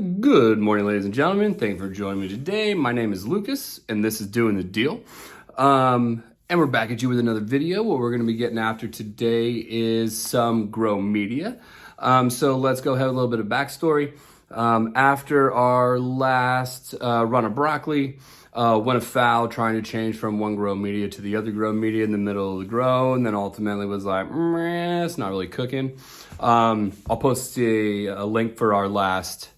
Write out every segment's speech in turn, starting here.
Good morning, ladies and gentlemen. Thank you for joining me today. My name is Lucas, and this is Doing the Deal. And we're back at you with another video. What we're going to be getting after today is some grow media. So let's go ahead with a little bit of backstory. After our last run of broccoli, went afoul trying to change from one grow media to the other grow media in the middle of the grow, and then ultimately was like, it's not really cooking. I'll post a link for our last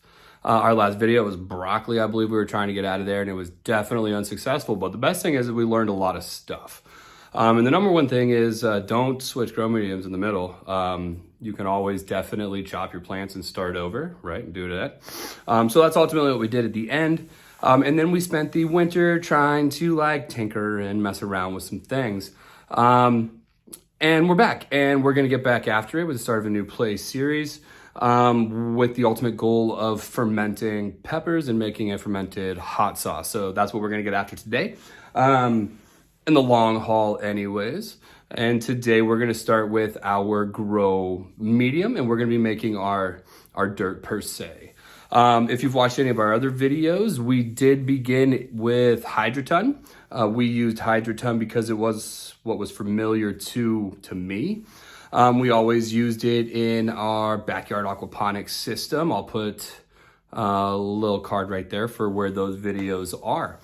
video. It was broccoli, I believe we were trying to get out of there, and it was definitely unsuccessful. But the best thing is that we learned a lot of stuff. And the number one thing is don't switch grow mediums in the middle. You can always definitely chop your plants and start over, right, and do that. So that's ultimately what we did at the end. And then we spent the winter trying to tinker and mess around with some things. And we're back, and we're gonna get back after it with the start of a new play series. With the ultimate goal of fermenting peppers and making a fermented hot sauce. So that's what we're gonna get after today, in the long haul anyways. And today we're gonna start with our grow medium, and we're gonna be making our dirt per se. If you've watched any of our other videos, we did begin with Hydroton. We used Hydroton because it was what was familiar to me. We always used it in our backyard aquaponics system. I'll put a little card right there for where those videos are.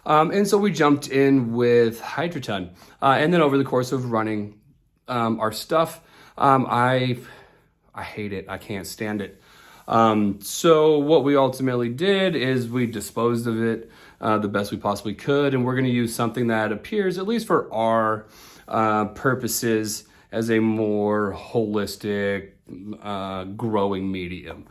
And so we jumped in with Hydroton. And then over the course of running our stuff, I hate it. I can't stand it. So what we ultimately did is we disposed of it the best we possibly could. And we're going to use something that appears, at least for our purposes, as a more holistic growing medium.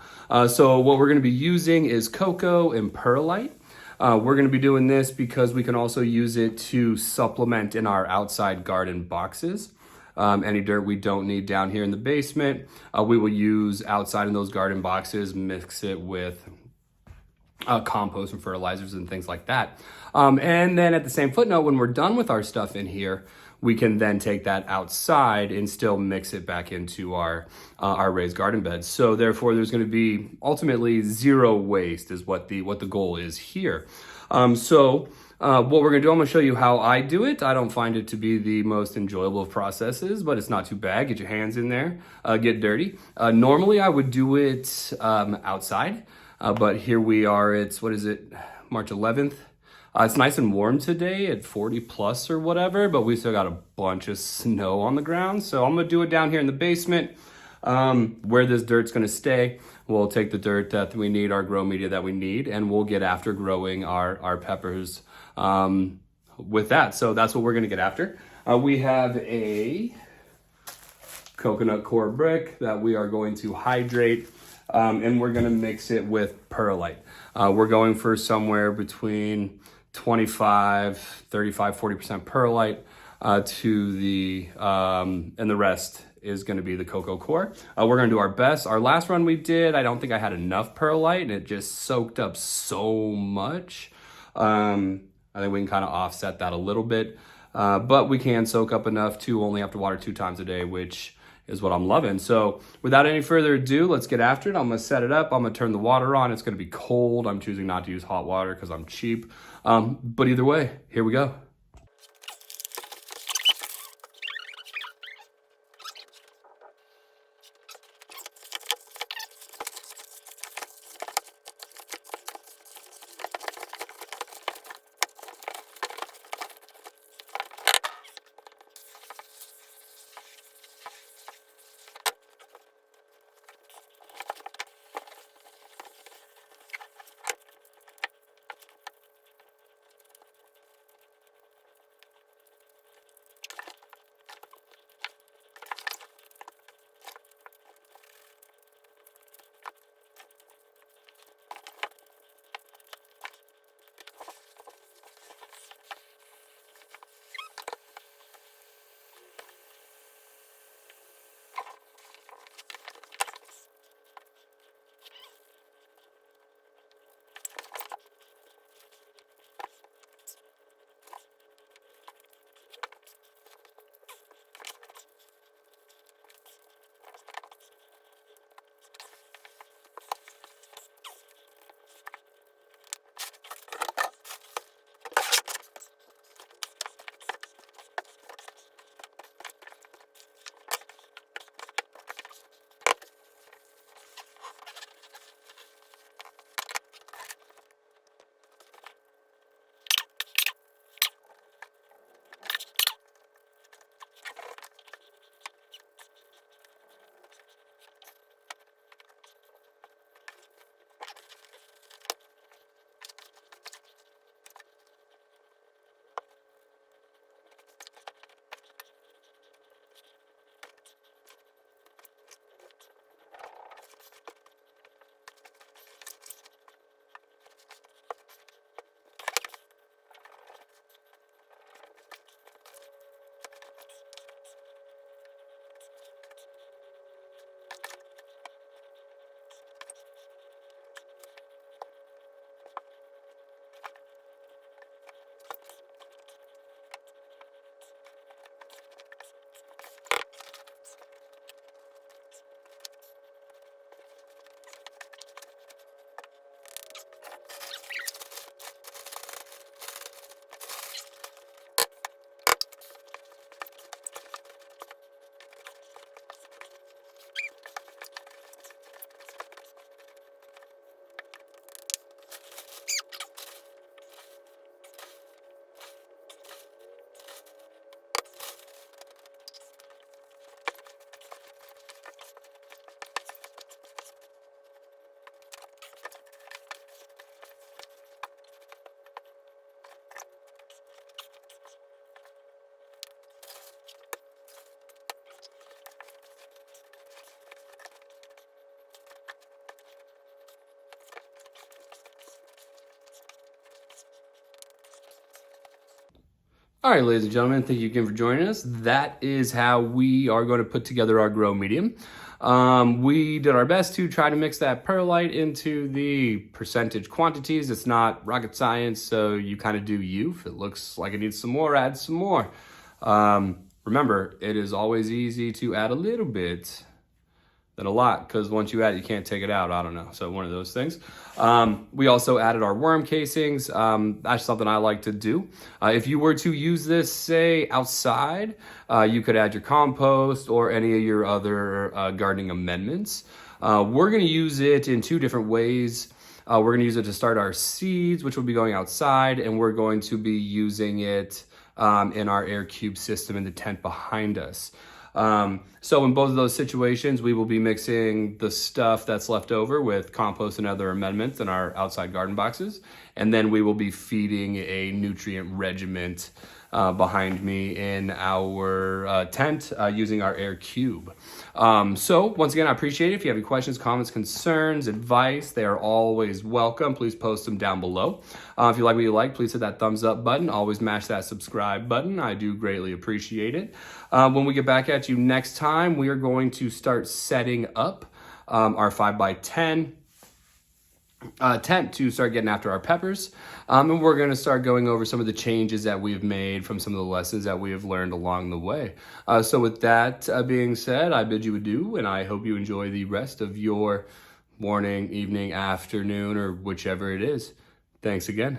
So what we're going to be using is CoCo and Peralite. We're going to be doing this because we can also use it to supplement in our outside garden boxes. Any dirt we don't need down here in the basement, we will use outside in those garden boxes, mix it with compost and fertilizers and things like that. And then at the same footnote, when we're done with our stuff in here, we can then take that outside and still mix it back into our raised garden beds. So therefore, there's going to be ultimately zero waste is what the goal is here. So what we're going to do, I'm going to show you how I do it. I don't find it to be the most enjoyable of processes, but it's not too bad. Get your hands in there, get dirty. Normally, I would do it outside, but here we are. It's, what is it, March 11th? It's nice and warm today at 40 plus or whatever, but we still got a bunch of snow on the ground. So I'm gonna do it down here in the basement where this dirt's gonna stay. We'll take the dirt that we need, our grow media that we need, and we'll get after growing our peppers with that. So that's what we're gonna get after. We have a coconut core brick that we are going to hydrate, and we're gonna mix it with perlite. We're going for somewhere between 25, 35, 40% perlite to the, and the rest is going to be the CoCo Coir. We're going to do our best. Our last run we did, I don't think I had enough perlite, and it just soaked up so much. I think we can kind of offset that a little bit, but we can soak up enough to only have to water 2 times a day, which is what I'm loving. So without any further ado, let's get after it. I'm gonna set it up. I'm gonna turn the water on. It's gonna be cold. I'm choosing not to use hot water because I'm cheap. But either way, here we go. All right, ladies and gentlemen, thank you again for joining us. That is how we are going to put together our grow medium. We did our best to try to mix that perlite into the percentage quantities. It's not rocket science, so you kind of do you. If it looks like it needs some more, add some more. Remember, it is always easy to add a little bit than a lot, because once you add it, you can't take it out. I don't know. So one of those things. We also added our worm casings. That's something I like to do. If you were to use this, say, outside, you could add your compost or any of your other gardening amendments. We're going to use it in two different ways. We're going to use it to start our seeds, which will be going outside, and we're going to be using it in our air cube system in the tent behind us. So in both of those situations, we will be mixing the stuff that's left over with compost and other amendments in our outside garden boxes. And then we will be feeding a nutrient regiment behind me in our tent using our air cube. So once again, I appreciate it. If you have any questions, comments, concerns, advice, they are always welcome. Please post them down below. If you like what you like, please hit that thumbs up button. Always mash that subscribe button. I do greatly appreciate it. When we get back at you next time, we are going to start setting up our 5x10 tent to start getting after our peppers. And we're going to start going over some of the changes that we've made from some of the lessons that we have learned along the way. So with that being said, I bid you adieu, and I hope you enjoy the rest of your morning, evening, afternoon, or whichever it is. Thanks again.